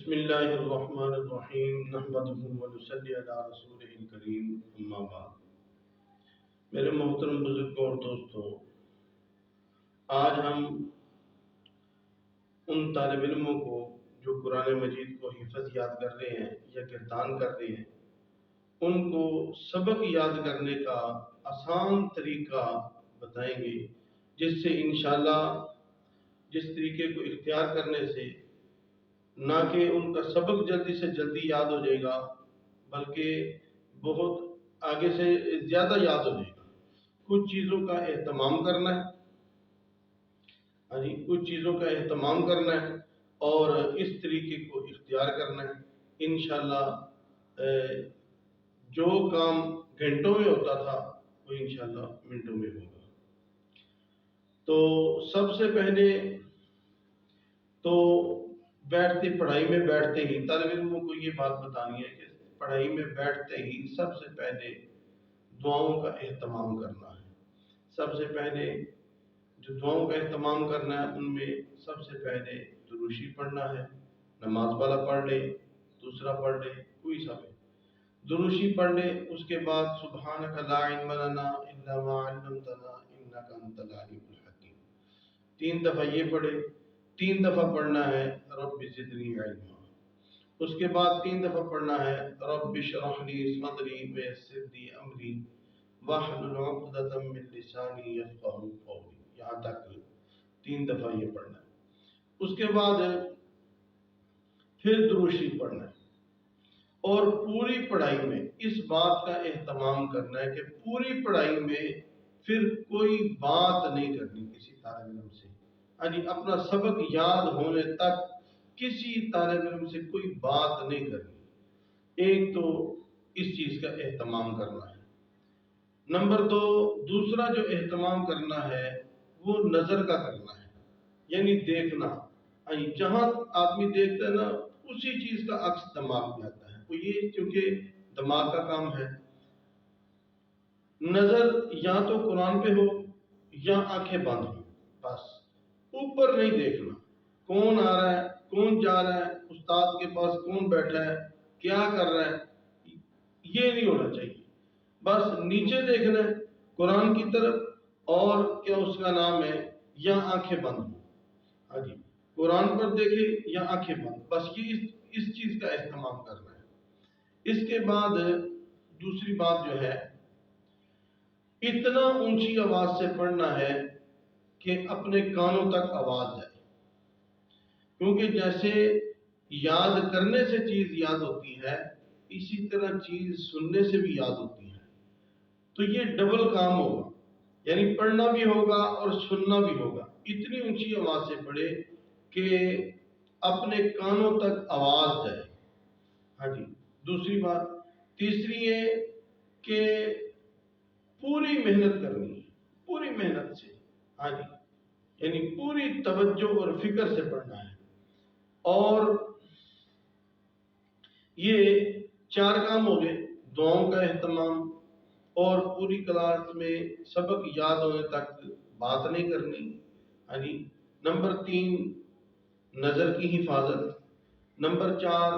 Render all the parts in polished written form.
بسم اللہ الرحمن الرحیم نحمدہ ونصلی علی رسولہ الکریم اما بعد۔ میرے محترم بزرگوں اور دوستوں، آج ہم ان طالب علموں کو جو قرآن مجید کو حفظ یاد کر رہے ہیں یا کردان کر رہے ہیں، ان کو سبق یاد کرنے کا آسان طریقہ بتائیں گے، جس سے انشاءاللہ جس طریقے کو اختیار کرنے سے نہ کہ ان کا سبق جلدی سے جلدی یاد ہو جائے گا، بلکہ بہت آگے سے زیادہ یاد ہو جائے گا۔ کچھ چیزوں کا اہتمام کرنا ہے، کچھ چیزوں کا اہتمام کرنا ہے اور اس طریقے کو اختیار کرنا ہے۔ انشاءاللہ جو کام گھنٹوں میں ہوتا تھا وہ انشاءاللہ منٹوں میں ہوگا۔ تو سب سے پہلے تو پڑھائی میں بیٹھتے ہی طالب علموں کو یہ بات بتانی ہے کہ پڑھائی میں بیٹھتے ہی سب سے پہلے دعاؤں کا اہتمام کرنا ہے۔ سب سے پہلے جو دعاؤں کا اہتمام کرنا ہے ان میں سب سے پہلے درود شریف پڑھنا ہے۔ نماز والا پڑھ لے، دوسرا پڑھ لے، کوئی سا بھی درود شریف پڑھ لے۔ اس کے بعد سبحانک لا علم لنا الا ما علمتنا انک انت العلیم الحکیم 3 دفعہ یہ پڑھے۔ 3 دفعہ پڑھنا ہے رب زدنی علما۔ اس کے بعد 3 دفعہ پڑھنا ہے رب اشرح لی صدری ویسر لی امری واحلل عقدۃ من لسانی یفقہوا قولی، یہاں تک 3 دفعہ یہ پڑھنا ہے۔ اس کے بعد پھر درود شریف پڑھنا ہے اور پوری پڑھائی میں اس بات کا اہتمام کرنا ہے کہ پوری پڑھائی میں پھر کوئی بات نہیں کرنی کسی طالب علم سے۔ اپنا سبق یاد ہونے تک کسی طالب علم سے کوئی بات نہیں کرنی۔ ایک تو اس چیز کا اہتمام کرنا ہے۔ نمبر 2، دوسرا جو اہتمام کرنا ہے وہ نظر کا کرنا ہے، یعنی دیکھنا۔ جہاں آدمی دیکھتا ہے نا اسی چیز کا عکس دماغ میں آتا ہے، وہ یہ کیونکہ دماغ کا کام ہے۔ نظر یا تو قرآن پہ ہو یا آنکھیں بند ہو، بس اوپر نہیں دیکھنا۔ کون آ رہا ہے، کون جا رہا ہے، استاد کے پاس کون بیٹھا ہے، کیا کر رہا ہے، یہ نہیں ہونا چاہیے۔ بس نیچے دیکھنا ہے قرآن کی طرف، اور کیا اس کا نام ہے، یا آنکھیں بند ہو۔ قرآن پر دیکھے یا آنکھیں بند، بس یہ اس چیز کا اہتمام کرنا ہے۔ اس کے بعد دوسری بات جو ہے، اتنا اونچی آواز سے پڑھنا ہے کہ اپنے کانوں تک آواز جائے، کیونکہ جیسے یاد کرنے سے چیز یاد ہوتی ہے، اسی طرح چیز سننے سے بھی یاد ہوتی ہے۔ تو یہ ڈبل کام ہوگا، یعنی پڑھنا بھی ہوگا اور سننا بھی ہوگا۔ اتنی اونچی آواز سے پڑھے کہ اپنے کانوں تک آواز جائے۔ دوسری بات، تیسری ہے کہ پوری محنت کرنی ہے، پوری محنت سے، یعنی پوری توجہ اور فکر سے پڑھنا ہے۔ اور یہ 4 کام ہو گئے، دعاؤں کا اہتمام، اور پوری کلاس میں سبق یاد ہونے تک بات نہیں کرنی۔ نمبر 3، نظر کی حفاظت۔ نمبر 4،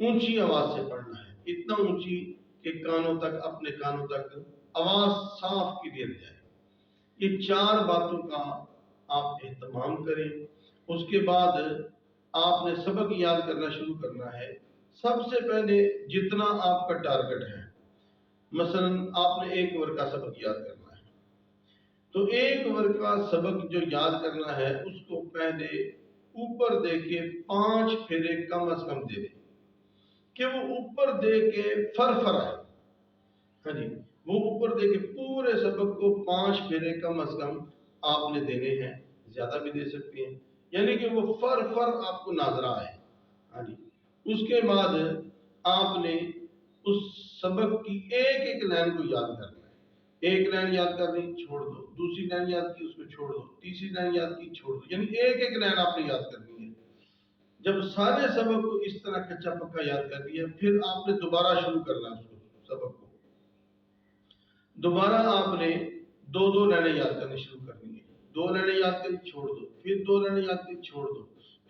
اونچی آواز سے پڑھنا ہے، اتنا اونچی کہ کانوں تک، اپنے کانوں تک آواز صاف کلیئر جائے۔ یہ 4 باتوں کا آپ اہتمام کریں۔ اس کے بعد آپ نے سبق یاد کرنا شروع کرنا ہے۔ سب سے پہلے جتنا آپ کا ٹارگٹ ہے، مثلا آپ نے 1 ورقہ سبق یاد کرنا ہے، تو 1 ورقہ سبق جو یاد کرنا ہے اس کو پہلے اوپر دے کے 5 پھیرے کم از کم دے دیں، کہ وہ اوپر دے کے فر آئے۔ وہ اوپر دے کے پورے سبق کو 5 پھیرے کم از کم آپ نے دینے ہیں، زیادہ بھی دے سکتے ہیں، یعنی کہ وہ فر آپ کو نظر آئے۔ اس کے بعد آپ نے اس سبق کی ایک لائن کو یاد کرنا ہے۔ 1 لائن یاد کر دی، چھوڑ دو، دوسری لائن یاد کی، اس کو چھوڑ دو، تیسری لائن یاد کی، چھوڑ دو، یعنی ایک لائن آپ نے یاد کرنی ہے۔ جب سارے سبق کو اس طرح کچا پکا یاد کر لیا، پھر آپ نے دوبارہ شروع کرنا ہے اس سبق کو۔ دوبارہ آپ نے 2 لائنیں یاد کرنی شروع کرنی ہے۔ 2 لائنیں یاد کری، چھوڑ دو، پھر 2 لائنیں یاد کری، چھوڑ دو،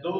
2